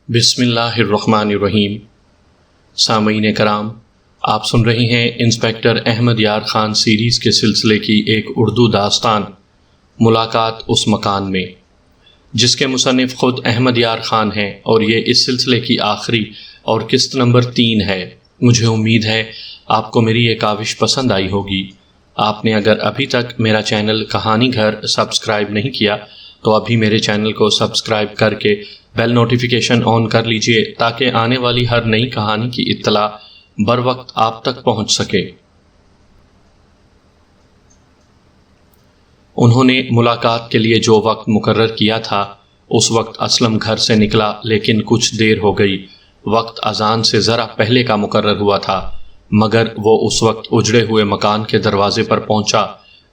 بسم اللہ الرحمن الرحیم۔ سامعین کرام، آپ سن رہے ہیں انسپیکٹر احمد یار خان سیریز کے سلسلے کی ایک اردو داستان ملاقات اس مکان میں، جس کے مصنف خود احمد یار خان ہیں، اور یہ اس سلسلے کی آخری اور قسط نمبر 3 ہے۔ مجھے امید ہے آپ کو میری یہ کاوش پسند آئی ہوگی۔ آپ نے اگر ابھی تک میرا چینل کہانی گھر سبسکرائب نہیں کیا تو ابھی میرے چینل کو سبسکرائب کر کے بیل نوٹیفیکیشن آن کر لیجئے تاکہ آنے والی ہر نئی کہانی کی اطلاع بر وقت آپ تک پہنچ سکے۔ انہوں نے ملاقات کے لیے جو وقت مقرر کیا تھا اس وقت اسلم گھر سے نکلا، لیکن کچھ دیر ہو گئی۔ وقت اذان سے ذرا پہلے کا مقرر ہوا تھا، مگر وہ اس وقت اجڑے ہوئے مکان کے دروازے پر پہنچا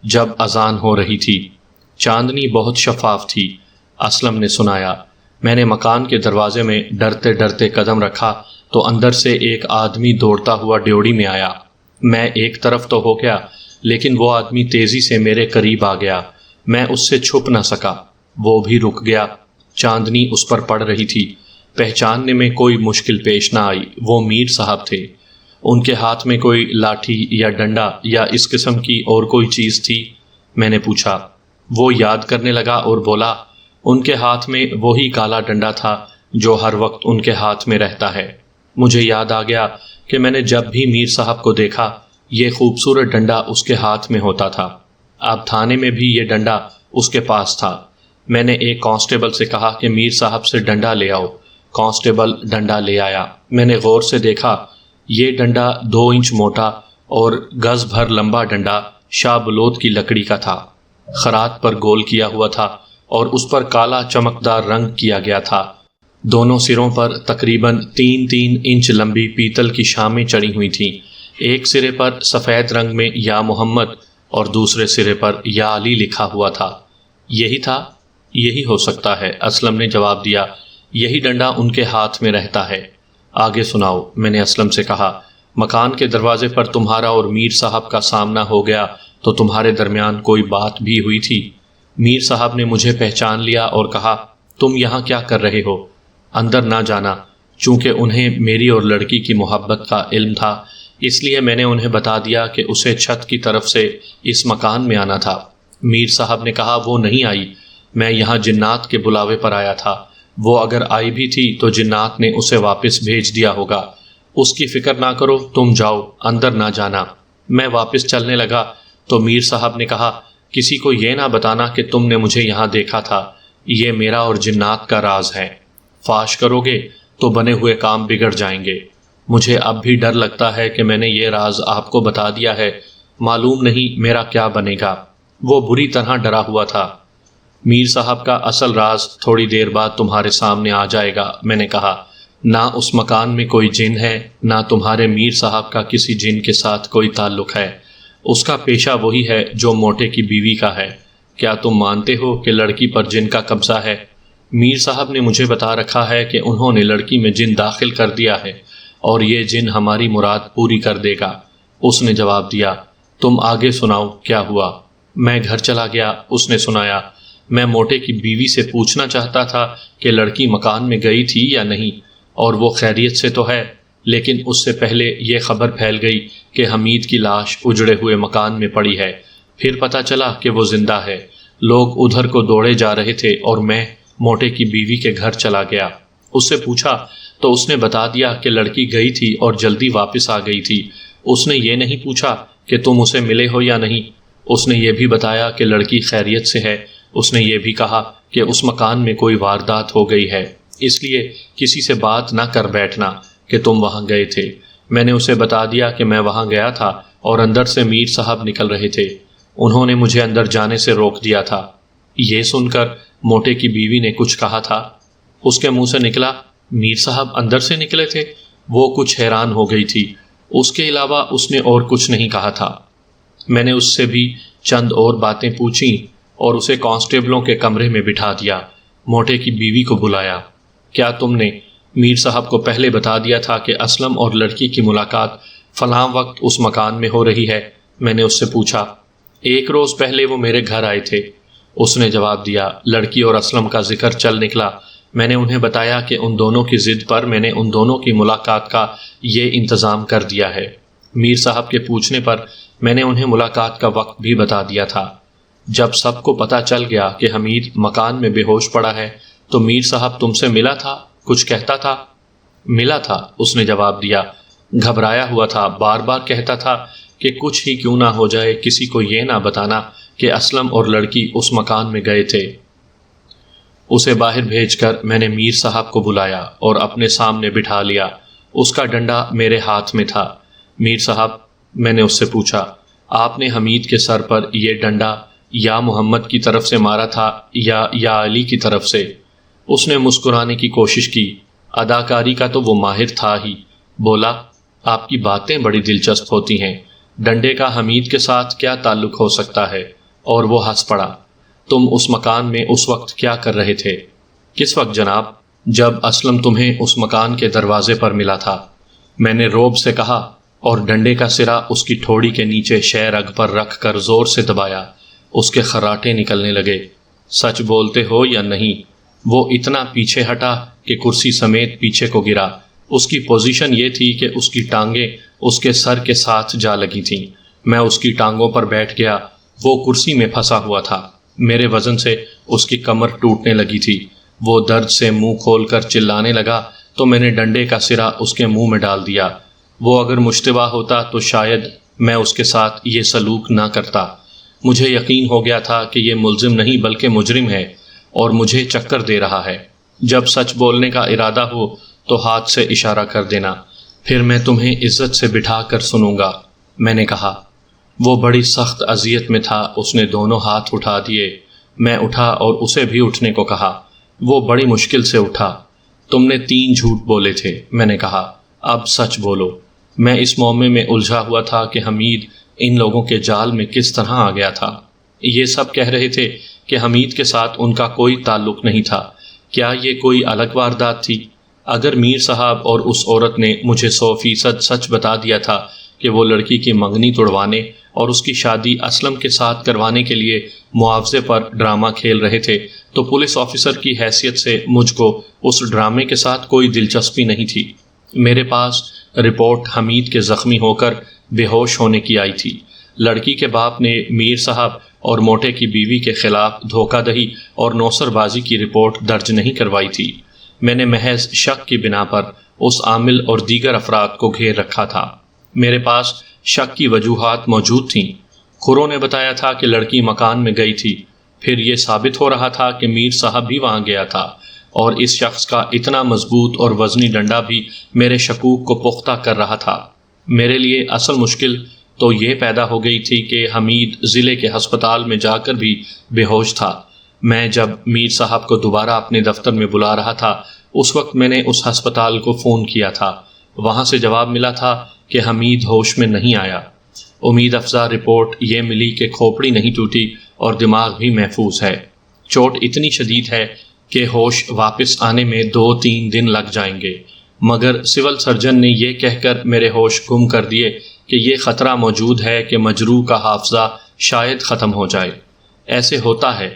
جب اذان ہو رہی تھی۔ چاندنی بہت شفاف تھی۔ اسلم نے سنایا، میں نے مکان کے دروازے میں ڈرتے ڈرتے قدم رکھا تو اندر سے ایک آدمی دوڑتا ہوا ڈیوڑی میں آیا۔ میں ایک طرف تو ہو گیا، لیکن وہ آدمی تیزی سے میرے قریب آ گیا۔ میں اس سے چھپ نہ سکا۔ وہ بھی رک گیا۔ چاندنی اس پر پڑ رہی تھی۔ پہچاننے میں کوئی مشکل پیش نہ آئی۔ وہ میر صاحب تھے۔ ان کے ہاتھ میں کوئی لاٹھی یا ڈنڈا یا اس قسم کی اور کوئی چیز تھی؟ میں نے پوچھا۔ وہ یاد کرنے لگا اور بولا، ان کے ہاتھ میں وہی کالا ڈنڈا تھا جو ہر وقت ان کے ہاتھ میں رہتا ہے۔ مجھے یاد آ گیا کہ میں نے جب بھی میر صاحب کو دیکھا یہ خوبصورت ڈنڈا اس کے ہاتھ میں ہوتا تھا۔ اب تھانے میں بھی یہ ڈنڈا اس کے پاس تھا۔ میں نے ایک کانسٹیبل سے کہا کہ میر صاحب سے ڈنڈا لے آؤ۔ کانسٹیبل ڈنڈا لے آیا۔ میں نے غور سے دیکھا، یہ ڈنڈا 2 انچ موٹا اور گز بھر لمبا ڈنڈا شاہ بلوت کی لکڑی کا تھا۔ خرات پر گول کیا ہوا تھا اور اس پر کالا چمکدار رنگ کیا گیا تھا۔ دونوں سروں پر تقریباً 3 انچ لمبی پیتل کی شامیں چڑھی ہوئی تھیں۔ ایک سرے پر سفید رنگ میں یا محمد اور دوسرے سرے پر یا علی لکھا ہوا تھا۔ یہی تھا؟ یہی ہو سکتا ہے، اسلم نے جواب دیا۔ یہی ڈنڈا ان کے ہاتھ میں رہتا ہے۔ آگے سناؤ، میں نے اسلم سے کہا۔ مکان کے دروازے پر تمہارا اور میر صاحب کا سامنا ہو گیا تو تمہارے درمیان کوئی بات بھی ہوئی تھی؟ میر صاحب نے مجھے پہچان لیا اور کہا، تم یہاں کیا کر رہے ہو؟ اندر نہ جانا۔ چونکہ انہیں میری اور لڑکی کی محبت کا علم تھا، اس لیے میں نے انہیں بتا دیا کہ اسے چھت کی طرف سے اس مکان میں آنا تھا۔ میر صاحب نے کہا، وہ نہیں آئی، میں یہاں جنات کے بلاوے پر آیا تھا۔ وہ اگر آئی بھی تھی تو جنات نے اسے واپس بھیج دیا ہوگا۔ اس کی فکر نہ کرو، تم جاؤ، اندر نہ جانا۔ میں واپس چلنے لگا تو میر صاحب نے کہا، کسی کو یہ نہ بتانا کہ تم نے مجھے یہاں دیکھا تھا، یہ میرا اور جنات کا راز ہے۔ فاش کرو گے تو بنے ہوئے کام بگڑ جائیں گے۔ مجھے اب بھی ڈر لگتا ہے کہ میں نے یہ راز آپ کو بتا دیا ہے، معلوم نہیں میرا کیا بنے گا۔ وہ بری طرح ڈرا ہوا تھا۔ میر صاحب کا اصل راز تھوڑی دیر بعد تمہارے سامنے آ جائے گا، میں نے کہا۔ نہ اس مکان میں کوئی جن ہے، نہ تمہارے میر صاحب کا کسی جن کے ساتھ کوئی تعلق ہے۔ اس کا پیشہ وہی ہے جو موٹے کی بیوی کا ہے۔ کیا تم مانتے ہو کہ لڑکی پر جن کا قبضہ ہے؟ میر صاحب نے مجھے بتا رکھا ہے کہ انہوں نے لڑکی میں جن داخل کر دیا ہے اور یہ جن ہماری مراد پوری کر دے گا۔ اس نے جواب دیا۔ تم آگے سناؤ، کیا ہوا؟ میں گھر چلا گیا۔ اس نے سنایا، میں موٹے کی بیوی سے پوچھنا چاہتا تھا کہ لڑکی مکان میں گئی تھی یا نہیں، اور وہ خیریت سے تو ہے، لیکن اس سے پہلے یہ خبر پھیل گئی کہ حمید کی لاش اجڑے ہوئے مکان میں پڑی ہے۔ پھر پتہ چلا کہ وہ زندہ ہے۔ لوگ ادھر کو دوڑے جا رہے تھے اور میں موٹے کی بیوی کے گھر چلا گیا۔ اس سے پوچھا تو اس نے بتا دیا کہ لڑکی گئی تھی اور جلدی واپس آ گئی تھی۔ اس نے یہ نہیں پوچھا کہ تم اسے ملے ہو یا نہیں۔ اس نے یہ بھی بتایا کہ لڑکی خیریت سے ہے۔ اس نے یہ بھی کہا کہ اس مکان میں کوئی واردات ہو گئی ہے، اس لیے کسی سے بات نہ کر بیٹھنا کہ تم وہاں گئے تھے۔ میں نے اسے بتا دیا کہ میں وہاں گیا تھا اور اندر سے میر صاحب نکل رہے تھے۔ انہوں نے مجھے اندر جانے سے روک دیا تھا۔ یہ سن کر موٹے کی بیوی نے کچھ کہا تھا؟ اس کے منہ سے نکلا، میر صاحب اندر سے نکلے تھے؟ وہ کچھ حیران ہو گئی تھی۔ اس کے علاوہ اس نے اور کچھ نہیں کہا تھا۔ میں نے اس سے بھی چند اور باتیں پوچھیں اور اسے کانسٹیبلوں کے کمرے میں بٹھا دیا۔ موٹے کی بیوی کو بلایا۔ کیا تم نے میر صاحب کو پہلے بتا دیا تھا کہ اسلم اور لڑکی کی ملاقات فلاں وقت اس مکان میں ہو رہی ہے؟ میں نے اس سے پوچھا۔ 1 روز پہلے وہ میرے گھر آئے تھے، اس نے جواب دیا۔ لڑکی اور اسلم کا ذکر چل نکلا میں نے انہیں بتایا کہ ان دونوں کی ضد پر میں نے ان دونوں کی ملاقات کا یہ انتظام کر دیا ہے۔ میر صاحب کے پوچھنے پر میں نے انہیں ملاقات کا وقت بھی بتا دیا تھا۔ جب سب کو پتہ چل گیا کہ حمید مکان میں بے ہوش پڑا ہے تو میر صاحب تم سے ملا تھا، کچھ کہتا تھا؟ ملا تھا، اس نے جواب دیا۔ گھبرایا ہوا تھا، بار بار کہتا تھا کہ کچھ ہی کیوں نہ ہو جائے، کسی کو یہ نہ بتانا کہ اسلم اور لڑکی اس مکان میں گئے تھے۔ اسے باہر بھیج کر میں نے میر صاحب کو بلایا اور اپنے سامنے بٹھا لیا۔ اس کا ڈنڈا میرے ہاتھ میں تھا۔ میر صاحب، میں نے اس سے پوچھا، آپ نے حمید کے سر پر یہ ڈنڈا یا محمد کی طرف سے مارا تھا یا علی کی طرف سے؟ اس نے مسکرانے کی کوشش کی، اداکاری کا تو وہ ماہر تھا ہی۔ بولا، آپ کی باتیں بڑی دلچسپ ہوتی ہیں، ڈنڈے کا حمید کے ساتھ کیا تعلق ہو سکتا ہے؟ اور وہ ہنس پڑا۔ تم اس مکان میں اس وقت کیا کر رہے تھے؟ کس وقت جناب؟ جب اسلم تمہیں اس مکان کے دروازے پر ملا تھا، میں نے رعب سے کہا، اور ڈنڈے کا سرا اس کی ٹھوڑی کے نیچے شہ رگ پر رکھ کر زور سے دبایا۔ اس کے خراٹے نکلنے لگے۔ سچ بولتے ہو یا نہیں؟ وہ اتنا پیچھے ہٹا کہ کرسی سمیت پیچھے کو گرا۔ اس کی پوزیشن یہ تھی کہ اس کی ٹانگیں اس کے سر کے ساتھ جا لگی تھیں۔ میں اس کی ٹانگوں پر بیٹھ گیا۔ وہ کرسی میں پھنسا ہوا تھا۔ میرے وزن سے اس کی کمر ٹوٹنے لگی تھی۔ وہ درد سے منہ کھول کر چلانے لگا تو میں نے ڈنڈے کا سرا اس کے منہ میں ڈال دیا۔ وہ اگر مشتبہ ہوتا تو شاید میں اس کے ساتھ یہ سلوک نہ کرتا۔ مجھے یقین ہو گیا تھا کہ یہ ملزم نہیں بلکہ مجرم ہے اور مجھے چکر دے رہا ہے۔ جب سچ بولنے کا ارادہ ہو تو ہاتھ سے اشارہ کر دینا، پھر میں تمہیں عزت سے بٹھا کر سنوں گا، میں نے کہا۔ وہ بڑی سخت اذیت میں تھا۔ اس نے دونوں ہاتھ اٹھا دیے۔ میں اٹھا اور اسے بھی اٹھنے کو کہا۔ وہ بڑی مشکل سے اٹھا۔ تم نے 3 جھوٹ بولے تھے، میں نے کہا، اب سچ بولو۔ میں اس معمے میں الجھا ہوا تھا کہ حمید ان لوگوں کے جال میں کس طرح آ گیا تھا۔ یہ سب کہہ رہے تھے کہ حمید کے ساتھ ان کا کوئی تعلق نہیں تھا۔ کیا یہ کوئی الگ واردات تھی؟ اگر میر صاحب اور اس عورت نے مجھے 100% سچ بتا دیا تھا کہ وہ لڑکی کی منگنی توڑوانے اور اس کی شادی اسلم کے ساتھ کروانے کے لیے معاوضے پر ڈرامہ کھیل رہے تھے، تو پولیس آفیسر کی حیثیت سے مجھ کو اس ڈرامے کے ساتھ کوئی دلچسپی نہیں تھی۔ میرے پاس رپورٹ حمید کے زخمی ہو کر بے ہوش ہونے کی آئی تھی۔ لڑکی کے باپ نے میر صاحب اور موٹے کی بیوی کے خلاف دھوکہ دہی اور نوسر بازی کی رپورٹ درج نہیں کروائی تھی۔ میں نے محض شک کی بنا پر اس عامل اور دیگر افراد کو گھیر رکھا تھا۔ میرے پاس شک کی وجوہات موجود تھیں۔ کھروں نے بتایا تھا کہ لڑکی مکان میں گئی تھی، پھر یہ ثابت ہو رہا تھا کہ میر صاحب بھی وہاں گیا تھا، اور اس شخص کا اتنا مضبوط اور وزنی ڈنڈا بھی میرے شکوک کو پختہ کر رہا تھا۔ میرے لیے اصل مشکل تو یہ پیدا ہو گئی تھی کہ حمید ضلع کے ہسپتال میں جا کر بھی بے ہوش تھا۔ میں جب میر صاحب کو دوبارہ اپنے دفتر میں بلا رہا تھا، اس وقت میں نے اس ہسپتال کو فون کیا تھا۔ وہاں سے جواب ملا تھا کہ حمید ہوش میں نہیں آیا۔ امید افزا رپورٹ یہ ملی کہ کھوپڑی نہیں ٹوٹی اور دماغ بھی محفوظ ہے۔ چوٹ اتنی شدید ہے کہ ہوش واپس آنے میں 2-3 دن لگ جائیں گے، مگر سول سرجن نے یہ کہہ کر میرے ہوش گم کر دیے کہ یہ خطرہ موجود ہے کہ مجروح کا حافظہ شاید ختم ہو جائے۔ ایسے ہوتا ہے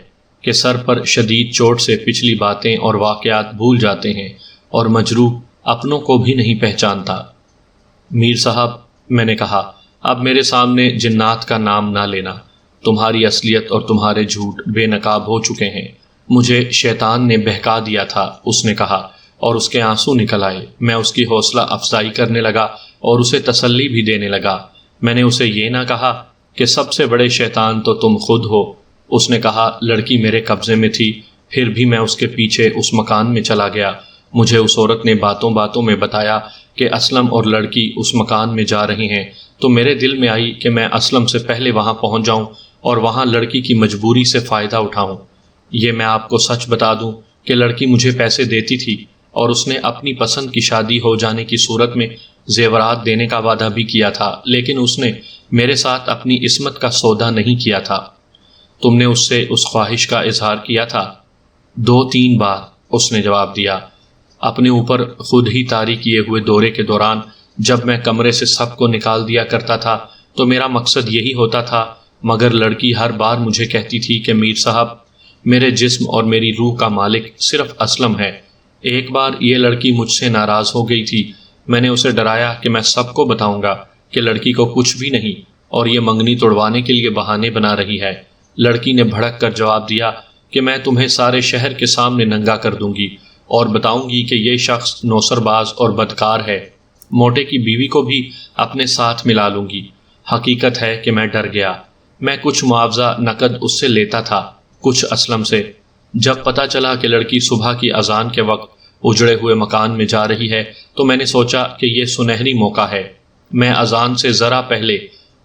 کہ سر پر شدید چوٹ سے پچھلی باتیں اور واقعات بھول جاتے ہیں اور مجروح اپنوں کو بھی نہیں پہچانتا۔ میر صاحب، میں نے کہا، اب میرے سامنے جنات کا نام نہ لینا۔ تمہاری اصلیت اور تمہارے جھوٹ بے نقاب ہو چکے ہیں۔ مجھے شیطان نے بہکا دیا تھا، اس نے کہا، اور اس کے آنسو نکل آئے۔ میں اس کی حوصلہ افزائی کرنے لگا اور اسے تسلی بھی دینے لگا۔ میں نے اسے یہ نہ کہا کہ سب سے بڑے شیطان تو تم خود ہو۔ اس نے کہا، لڑکی میرے قبضے میں تھی، پھر بھی میں اس کے پیچھے اس مکان میں چلا گیا۔ مجھے اس عورت نے باتوں باتوں میں بتایا کہ اسلم اور لڑکی اس مکان میں جا رہی ہیں، تو میرے دل میں آئی کہ میں اسلم سے پہلے وہاں پہنچ جاؤں اور وہاں لڑکی کی مجبوری سے فائدہ اٹھاؤں۔ یہ میں آپ کو سچ بتا دوں کہ لڑکی مجھے پیسے دیتی تھی اور اس نے اپنی پسند کی شادی ہو جانے کی صورت میں زیورات دینے کا وعدہ بھی کیا تھا، لیکن اس نے میرے ساتھ اپنی عصمت کا سودا نہیں کیا تھا۔ تم نے اس سے اس خواہش کا اظہار کیا تھا؟ 2-3 بار، اس نے جواب دیا۔ اپنے اوپر خود ہی طاری کیے ہوئے دورے کے دوران جب میں کمرے سے سب کو نکال دیا کرتا تھا تو میرا مقصد یہی ہوتا تھا، مگر لڑکی ہر بار مجھے کہتی تھی کہ میر صاحب، میرے جسم اور میری روح کا مالک صرف اسلم ہے، ایک بار یہ لڑکی مجھ سے ناراض ہو گئی تھی۔ میں نے اسے ڈرایا کہ میں سب کو بتاؤں گا کہ لڑکی کو کچھ بھی نہیں اور یہ منگنی توڑوانے کے لیے بہانے بنا رہی ہے۔ لڑکی نے بھڑک کر جواب دیا کہ میں تمہیں سارے شہر کے سامنے ننگا کر دوں گی اور بتاؤں گی کہ یہ شخص نوسر باز اور بدکار ہے۔ موٹے کی بیوی کو بھی اپنے ساتھ ملا لوں گی۔ حقیقت ہے کہ میں ڈر گیا۔ میں کچھ معاوضہ نقد اس سے لیتا تھا، کچھ اسلم سے۔ جب پتہ چلا کہ لڑکی صبح کی اذان کے وقت اجڑے ہوئے مکان میں جا رہی ہے تو میں نے سوچا کہ یہ سنہری موقع ہے۔ میں اذان سے ذرا پہلے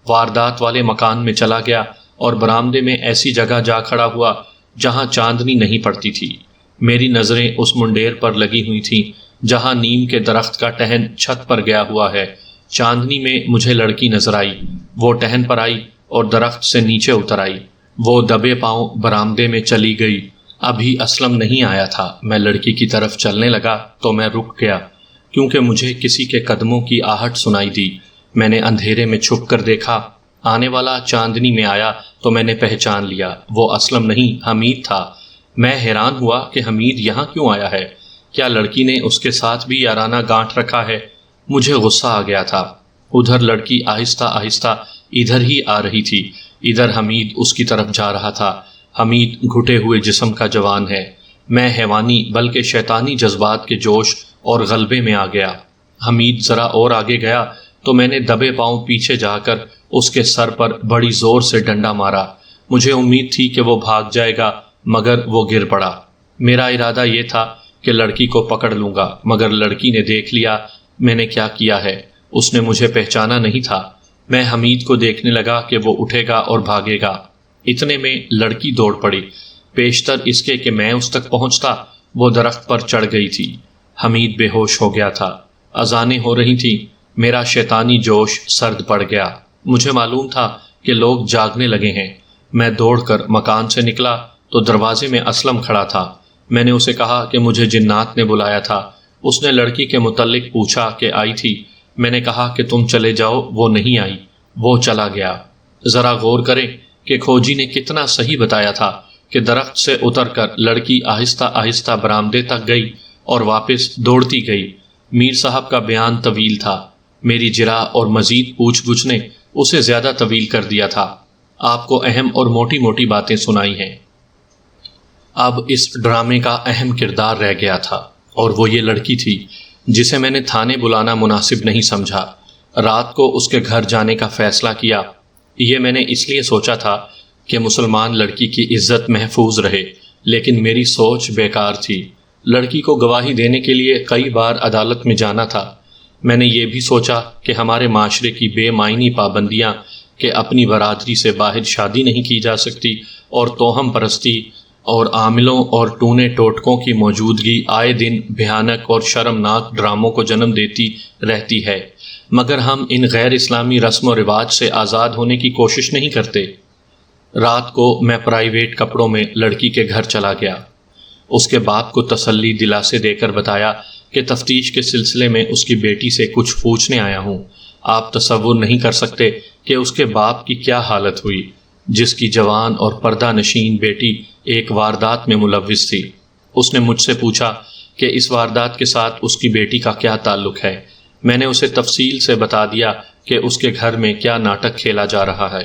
واردات والے مکان میں چلا گیا اور برآمدے میں ایسی جگہ جا کھڑا ہوا جہاں چاندنی نہیں پڑتی تھی۔ میری نظریں اس منڈیر پر لگی ہوئی تھیں جہاں نیم کے درخت کا ٹہن چھت پر گیا ہوا ہے۔ چاندنی میں مجھے لڑکی نظر آئی۔ وہ ٹہن پر آئی اور درخت سے نیچے اتر آئی۔ وہ دبے پاؤں برآمدے میں چلی گئی۔ ابھی اسلم نہیں آیا تھا۔ میں لڑکی کی طرف چلنے لگا تو میں رک گیا کیونکہ مجھے کسی کے قدموں کی آہٹ سنائی دی۔ میں نے اندھیرے میں چھپ کر دیکھا۔ آنے والا چاندنی میں آیا تو میں نے پہچان لیا۔ وہ اسلم نہیں، حمید تھا۔ میں حیران ہوا کہ حمید یہاں کیوں آیا ہے؟ کیا لڑکی نے اس کے ساتھ بھی یارانہ گانٹھ رکھا ہے؟ مجھے غصہ آ گیا تھا۔ ادھر لڑکی آہستہ آہستہ ادھر ہی آ رہی تھی، ادھر حمید اس کی طرف جا رہا تھا۔ حمید گھٹے ہوئے جسم کا جوان ہے۔ میں حیوانی بلکہ شیطانی جذبات کے جوش اور غلبے میں آ گیا۔ حمید ذرا اور آگے گیا تو میں نے دبے پاؤں پیچھے جا کر اس کے سر پر بڑی زور سے ڈنڈا مارا۔ مجھے امید تھی کہ وہ بھاگ جائے گا مگر وہ گر پڑا۔ میرا ارادہ یہ تھا کہ لڑکی کو پکڑ لوں گا مگر لڑکی نے دیکھ لیا میں نے کیا کیا ہے۔ اس نے مجھے پہچانا نہیں تھا۔ میں حمید کو دیکھنے لگا کہ وہ اٹھے گا اور بھاگے گا۔ اتنے میں لڑکی دوڑ پڑی۔ پیشتر اس کے کہ میں اس تک پہنچتا وہ درخت پر چڑھ گئی تھی۔ حمید بے ہوش ہو گیا تھا۔ اذانیں ہو رہی تھیں۔ میرا شیطانی جوش سرد پڑ گیا۔ مجھے معلوم تھا کہ لوگ جاگنے لگے ہیں۔ میں دوڑ کر مکان سے نکلا تو دروازے میں اسلم کھڑا تھا۔ میں نے اسے کہا کہ مجھے جنات نے بلایا تھا۔ اس نے لڑکی کے متعلق پوچھا کہ آئی تھی۔ میں نے کہا کہ تم چلے جاؤ، وہ نہیں آئی، وہ چلا گیا۔ ذرا غور کریں کہ کھوجی نے کتنا صحیح بتایا تھا کہ درخت سے اتر کر لڑکی آہستہ آہستہ برآمدے تک گئی اور واپس دوڑتی گئی۔ میر صاحب کا بیان طویل تھا۔ میری جرح اور مزید پوچھ گچھ نے اسے زیادہ طویل کر دیا تھا۔ آپ کو اہم اور موٹی موٹی باتیں سنائی ہیں۔ اب اس ڈرامے کا اہم کردار رہ گیا تھا اور وہ یہ لڑکی تھی جسے میں نے تھانے بلانا مناسب نہیں سمجھا۔ رات کو اس کے گھر جانے کا فیصلہ کیا۔ یہ میں نے اس لیے سوچا تھا کہ مسلمان لڑکی کی عزت محفوظ رہے، لیکن میری سوچ بیکار تھی۔ لڑکی کو گواہی دینے کے لیے کئی بار عدالت میں جانا تھا۔ میں نے یہ بھی سوچا کہ ہمارے معاشرے کی بے معنی پابندیاں کہ اپنی برادری سے باہر شادی نہیں کی جا سکتی اور توہم پرستی اور عاملوں اور ٹونے ٹوٹکوں کی موجودگی آئے دن بھیانک اور شرمناک ڈراموں کو جنم دیتی رہتی ہے، مگر ہم ان غیر اسلامی رسم و رواج سے آزاد ہونے کی کوشش نہیں کرتے۔ رات کو میں پرائیویٹ کپڑوں میں لڑکی کے گھر چلا گیا۔ اس کے باپ کو تسلی دلاسے دے کر بتایا کہ تفتیش کے سلسلے میں اس کی بیٹی سے کچھ پوچھنے آیا ہوں۔ آپ تصور نہیں کر سکتے کہ اس کے باپ کی کیا حالت ہوئی، جس کی جوان اور پردہ نشین بیٹی ایک واردات میں ملوث تھی۔ اس نے مجھ سے پوچھا کہ اس واردات کے ساتھ اس کی بیٹی کا کیا تعلق ہے۔ میں نے اسے تفصیل سے بتا دیا کہ اس کے گھر میں کیا ناٹک کھیلا جا رہا ہے۔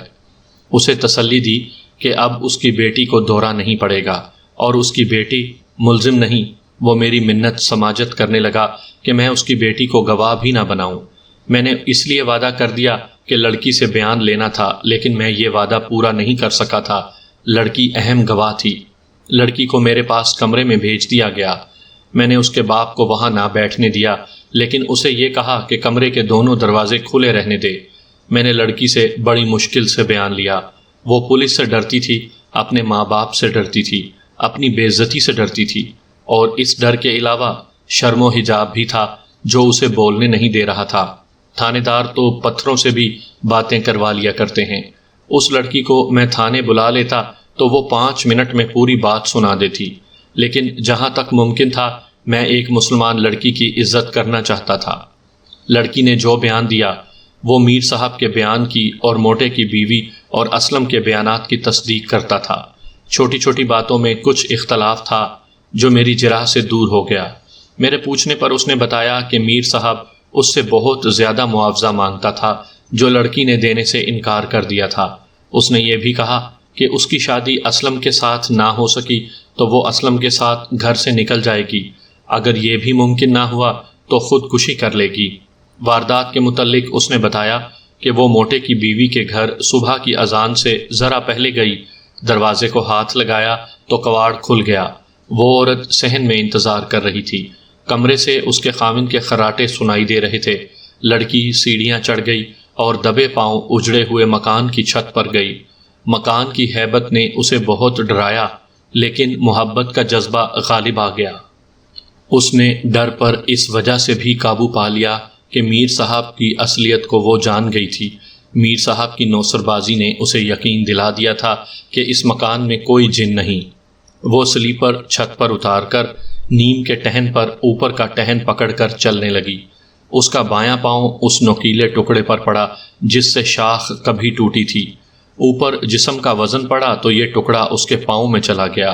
اسے تسلی دی کہ اب اس کی بیٹی کو دورہ نہیں پڑے گا اور اس کی بیٹی ملزم نہیں۔ وہ میری منت سماجت کرنے لگا کہ میں اس کی بیٹی کو گواہ بھی نہ بناؤں۔ میں نے اس لیے وعدہ کر دیا کہ لڑکی سے بیان لینا تھا، لیکن میں یہ وعدہ پورا نہیں کر سکا تھا۔ لڑکی اہم گواہ تھی۔ لڑکی کو میرے پاس کمرے میں بھیج دیا گیا۔ میں نے اس کے باپ کو وہاں نہ بیٹھنے دیا، لیکن اسے یہ کہا کہ کمرے کے دونوں دروازے کھلے رہنے دے۔ میں نے لڑکی سے بڑی مشکل سے بیان لیا۔ وہ پولیس سے ڈرتی تھی، اپنے ماں باپ سے ڈرتی تھی، اپنی بے عزتی سے ڈرتی تھی، اور اس ڈر کے علاوہ شرم و حجاب بھی تھا جو اسے بولنے نہیں دے رہا تھا۔ تھانے دار تو پتھروں سے بھی باتیں کروا لیا کرتے ہیں۔ اس لڑکی کو میں تھانے بلا لیتا تو وہ 5 منٹ میں پوری بات سنا دیتی، لیکن جہاں تک ممکن تھا میں ایک مسلمان لڑکی کی عزت کرنا چاہتا تھا۔ لڑکی نے جو بیان دیا وہ میر صاحب کے بیان کی اور موٹے کی بیوی اور اسلم کے بیانات کی تصدیق کرتا تھا۔ چھوٹی چھوٹی باتوں میں کچھ اختلاف تھا جو میری جرح سے دور ہو گیا۔ میرے پوچھنے پر اس نے بتایا کہ میر صاحب اس سے بہت زیادہ معاوضہ مانگتا تھا جو لڑکی نے دینے سے انکار کر دیا تھا۔ اس نے یہ بھی کہا کہ اس کی شادی اسلم کے ساتھ نہ ہو سکی تو وہ اسلم کے ساتھ گھر سے نکل جائے گی، اگر یہ بھی ممکن نہ ہوا تو خودکشی کر لے گی۔ واردات کے متعلق اس نے بتایا کہ وہ موٹے کی بیوی کے گھر صبح کی اذان سے ذرا پہلے گئی، دروازے کو ہاتھ لگایا تو کواڑ کھل گیا۔ وہ عورت صحن میں انتظار کر رہی تھی۔ کمرے سے اس کے خاوند کے خراٹے سنائی دے رہے تھے۔ لڑکی سیڑھیاں چڑھ گئی اور دبے پاؤں اجڑے ہوئے مکان کی چھت پر گئی۔ مکان کی ہیبت نے اسے بہت ڈرایا، لیکن محبت کا جذبہ غالب آ گیا۔ اس نے ڈر پر اس وجہ سے بھی قابو پا لیا کہ میر صاحب کی اصلیت کو وہ جان گئی تھی۔ میر صاحب کی نوسر بازی نے اسے یقین دلا دیا تھا کہ اس مکان میں کوئی جن نہیں۔ وہ سلیپر چھت پر اتار کر نیم کے ٹہن پر اوپر کا ٹہن پکڑ کر چلنے لگی۔ اس کا بایاں پاؤں اس نوکیلے ٹکڑے پر پڑا جس سے شاخ کبھی ٹوٹی تھی۔ اوپر جسم کا وزن پڑا تو یہ ٹکڑا اس کے پاؤں میں چلا گیا۔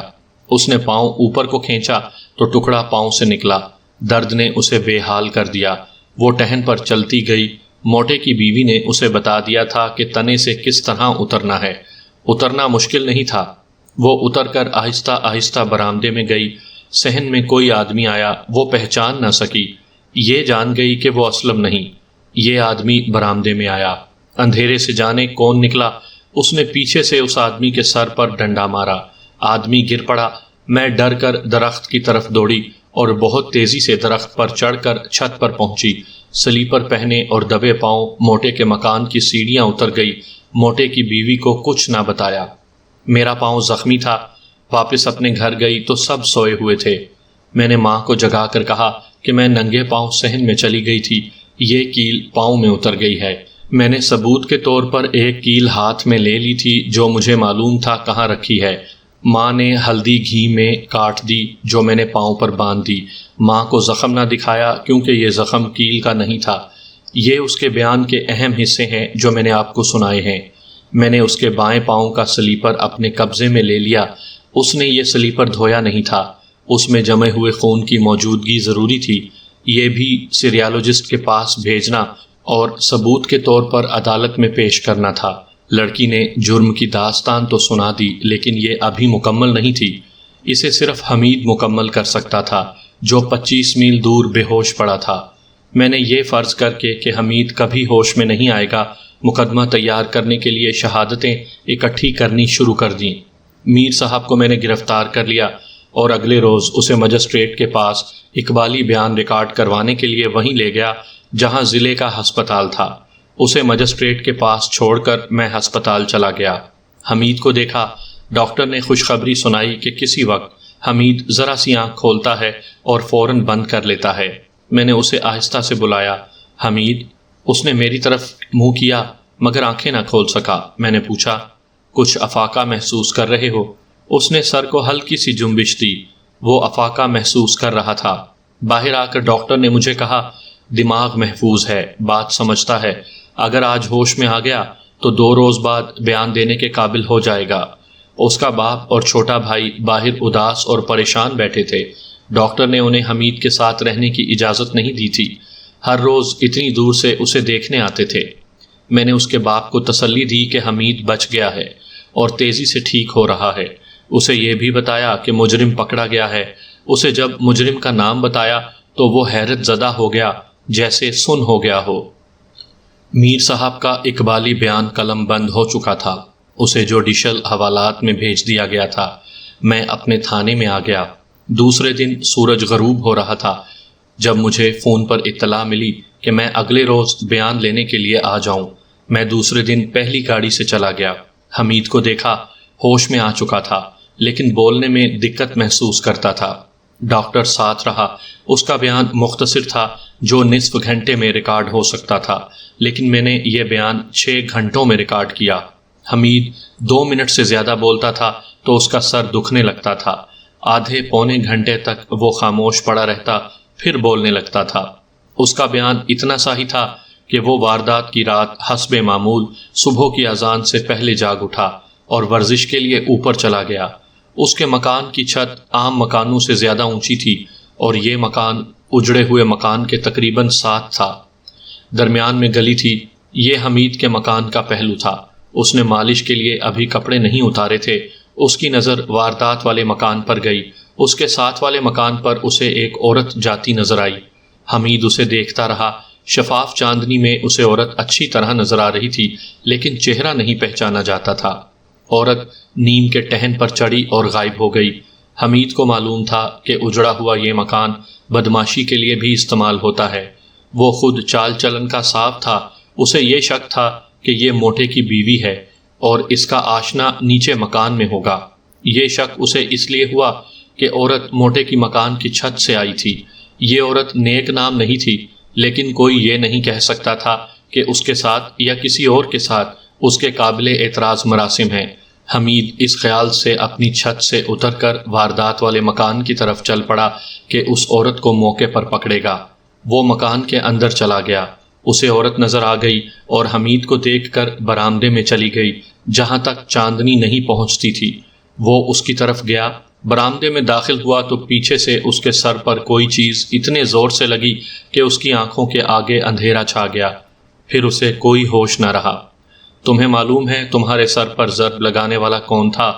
اس نے پاؤں اوپر کو کھینچا تو ٹکڑا پاؤں سے نکلا۔ درد نے اسے بے حال کر دیا۔ وہ ٹہن پر چلتی گئی۔ موٹے کی بیوی نے اسے بتا دیا تھا کہ تنے سے کس طرح اترنا ہے۔ اترنا مشکل نہیں تھا۔ وہ اتر کر آہستہ آہستہ برآمدے میں گئی۔ صحن میں کوئی آدمی آیا، وہ پہچان نہ سکی۔ یہ جان گئی کہ وہ اسلم نہیں۔ یہ آدمی برآمدے میں آیا۔ اندھیرے سے جانے کون نکلا، اس نے پیچھے سے اس آدمی کے سر پر ڈنڈا مارا۔ آدمی گر پڑا۔ میں ڈر کر درخت کی طرف دوڑی اور بہت تیزی سے درخت پر چڑھ کر چھت پر پہنچی۔ سلیپر پہنے اور دبے پاؤں موٹے کے مکان کی سیڑھیاں اتر گئی۔ موٹے کی بیوی کو کچھ نہ بتایا۔ میرا پاؤں زخمی تھا۔ واپس اپنے گھر گئی تو سب سوئے ہوئے تھے۔ میں نے ماں کو جگا کر کہا کہ میں ننگے پاؤں صحن میں چلی گئی تھی، یہ کیل پاؤں میں اتر گئی ہے۔ میں نے ثبوت کے طور پر ایک کیل ہاتھ میں لے لی تھی جو مجھے معلوم تھا کہاں رکھی ہے۔ ماں نے ہلدی گھی میں کاٹ دی جو میں نے پاؤں پر باندھ دی۔ ماں کو زخم نہ دکھایا کیونکہ یہ زخم کیل کا نہیں تھا۔ یہ اس کے بیان کے اہم حصے ہیں جو میں نے آپ کو سنائے ہیں۔ میں نے اس کے بائیں پاؤں کا سلیپر اپنے قبضے میں لے لیا۔ اس نے یہ سلیپر دھویا نہیں تھا، اس میں جمے ہوئے خون کی موجودگی ضروری تھی۔ یہ بھی سیریالوجسٹ کے پاس بھیجنا اور ثبوت کے طور پر عدالت میں پیش کرنا تھا۔ لڑکی نے جرم کی داستان تو سنا دی لیکن یہ ابھی مکمل نہیں تھی۔ اسے صرف حمید مکمل کر سکتا تھا جو 25 میل دور بے ہوش پڑا تھا۔ میں نے یہ فرض کر کے کہ حمید کبھی ہوش میں نہیں آئے گا، مقدمہ تیار کرنے کے لیے شہادتیں اکٹھی کرنی شروع کر دیں۔ میر صاحب کو میں نے گرفتار کر لیا اور اگلے روز اسے مجسٹریٹ کے پاس اقبالی بیان ریکارڈ کروانے کے لیے وہیں لے گیا جہاں ضلع کا ہسپتال تھا۔ اسے مجسٹریٹ کے پاس چھوڑ کر میں ہسپتال چلا گیا۔ حمید کو دیکھا۔ ڈاکٹر نے خوشخبری سنائی کہ کسی وقت حمید ذرا سی آنکھ کھولتا ہے اور فوراً بند کر لیتا ہے۔ میں نے اسے آہستہ سے بلایا، حمید۔ اس نے میری طرف منہ کیا مگر آنکھیں نہ کھول سکا۔ میں نے پوچھا، کچھ افاقہ محسوس کر رہے ہو؟ اس نے سر کو ہلکی سی جنبش دی۔ وہ افاقہ محسوس کر رہا تھا۔ باہر آ کر ڈاکٹر نے مجھے کہا، دماغ محفوظ ہے، بات سمجھتا ہے، اگر آج ہوش میں آ گیا تو 2 روز بعد بیان دینے کے قابل ہو جائے گا۔ اس کا باپ اور چھوٹا بھائی باہر اداس اور پریشان بیٹھے تھے۔ ڈاکٹر نے انہیں حمید کے ساتھ رہنے کی اجازت نہیں دی تھی۔ ہر روز اتنی دور سے اسے دیکھنے آتے تھے۔ میں نے اس کے باپ کو تسلی دی کہ حمید بچ گیا ہے اور تیزی سے ٹھیک ہو رہا ہے۔ اسے یہ بھی بتایا کہ مجرم پکڑا گیا ہے۔ اسے جب مجرم کا نام بتایا تو وہ حیرت زدہ ہو گیا جیسے سن ہو گیا ہو۔ میر صاحب کا اقبالی بیان قلم بند ہو چکا تھا۔ اسے جوڈیشل حوالات میں بھیج دیا گیا تھا۔ میں اپنے تھانے میں آ گیا۔ دوسرے دن سورج غروب ہو رہا تھا جب مجھے فون پر اطلاع ملی کہ میں اگلے روز بیان لینے کے لیے آ جاؤں۔ میں دوسرے دن پہلی گاڑی سے چلا گیا۔ حمید کو دیکھا، ہوش میں آ چکا تھا لیکن بولنے میں دقت محسوس کرتا تھا۔ ڈاکٹر ساتھ رہا۔ اس کا بیان مختصر تھا جو نصف گھنٹے میں ریکارڈ ہو سکتا تھا، لیکن میں نے یہ بیان 6 گھنٹوں میں ریکارڈ کیا۔ حمید 2 منٹ سے زیادہ بولتا تھا تو اس کا سر دکھنے لگتا تھا۔ آدھے پونے گھنٹے تک وہ خاموش پڑا رہتا، پھر بولنے لگتا تھا۔ اس کا بیان اتنا سا ہی تھا کہ وہ واردات کی رات حسب معمول صبح کی اذان سے پہلے جاگ اٹھا اور ورزش کے لیے اوپر چلا گیا۔ اس کے مکان کی چھت عام مکانوں سے زیادہ اونچی تھی اور یہ مکان اجڑے ہوئے مکان کے تقریباً 7 تھا۔ درمیان میں گلی تھی۔ یہ حمید کے مکان کا پہلو تھا۔ اس نے مالش کے لیے ابھی کپڑے نہیں اتارے تھے۔ اس کی نظر واردات والے مکان پر گئی۔ اس کے ساتھ والے مکان پر اسے ایک عورت جاتی نظر آئی۔ حمید اسے دیکھتا رہا۔ شفاف چاندنی میں اسے عورت اچھی طرح نظر آ رہی تھی، لیکن چہرہ نہیں پہچانا جاتا تھا۔ عورت نیم کے ٹہن پر چڑھی اور غائب ہو گئی۔ حمید کو معلوم تھا کہ اجڑا ہوا یہ مکان بدماشی کے لیے بھی استعمال ہوتا ہے۔ وہ خود چال چلن کا صاف تھا۔ اسے یہ شک تھا کہ یہ موٹے کی بیوی ہے اور اس کا آشنا نیچے مکان میں ہوگا۔ یہ شک اسے اس لیے ہوا کہ عورت موٹے کی مکان کی چھت سے آئی تھی۔ یہ عورت نیک نام نہیں تھی، لیکن کوئی یہ نہیں کہہ سکتا تھا کہ اس کے ساتھ یا کسی اور کے ساتھ اس کے قابل اعتراض مراسم ہیں۔ حمید اس خیال سے اپنی چھت سے اتر کر واردات والے مکان کی طرف چل پڑا کہ اس عورت کو موقع پر پکڑے گا۔ وہ مکان کے اندر چلا گیا۔ اسے عورت نظر آ گئی اور حمید کو دیکھ کر برآمدے میں چلی گئی، جہاں تک چاندنی نہیں پہنچتی تھی۔ وہ اس کی طرف گیا۔ برآمدے میں داخل ہوا تو پیچھے سے اس کے سر پر کوئی چیز اتنے زور سے لگی کہ اس کی آنکھوں کے آگے اندھیرا چھا گیا۔ پھر اسے کوئی ہوش نہ رہا۔ تمہیں معلوم ہے تمہارے سر پر ضرب لگانے والا کون تھا؟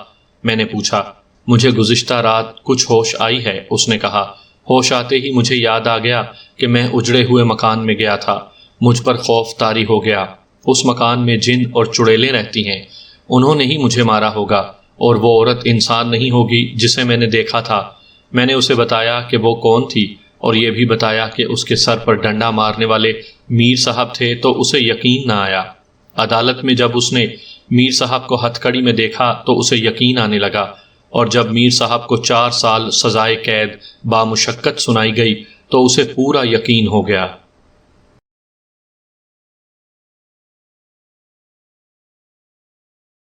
میں نے پوچھا۔ مجھے گزشتہ رات کچھ ہوش آئی ہے، اس نے کہا۔ ہوش آتے ہی مجھے یاد آ گیا کہ میں اجڑے ہوئے مکان میں گیا تھا۔ مجھ پر خوف طاری ہو گیا۔ اس مکان میں جن اور چڑیلیں رہتی ہیں۔ انہوں نے ہی مجھے مارا ہوگا، اور وہ عورت انسان نہیں ہوگی جسے میں نے دیکھا تھا۔ میں نے اسے بتایا کہ وہ کون تھی، اور یہ بھی بتایا کہ اس کے سر پر ڈنڈا مارنے والے میر صاحب تھے، تو اسے یقین نہ آیا۔ عدالت میں جب اس نے میر صاحب کو ہتھ کڑی میں دیکھا تو اسے یقین آنے لگا، اور جب میر صاحب کو 4 سال سزائے قید بامشقت سنائی گئی تو اسے پورا یقین ہو گیا۔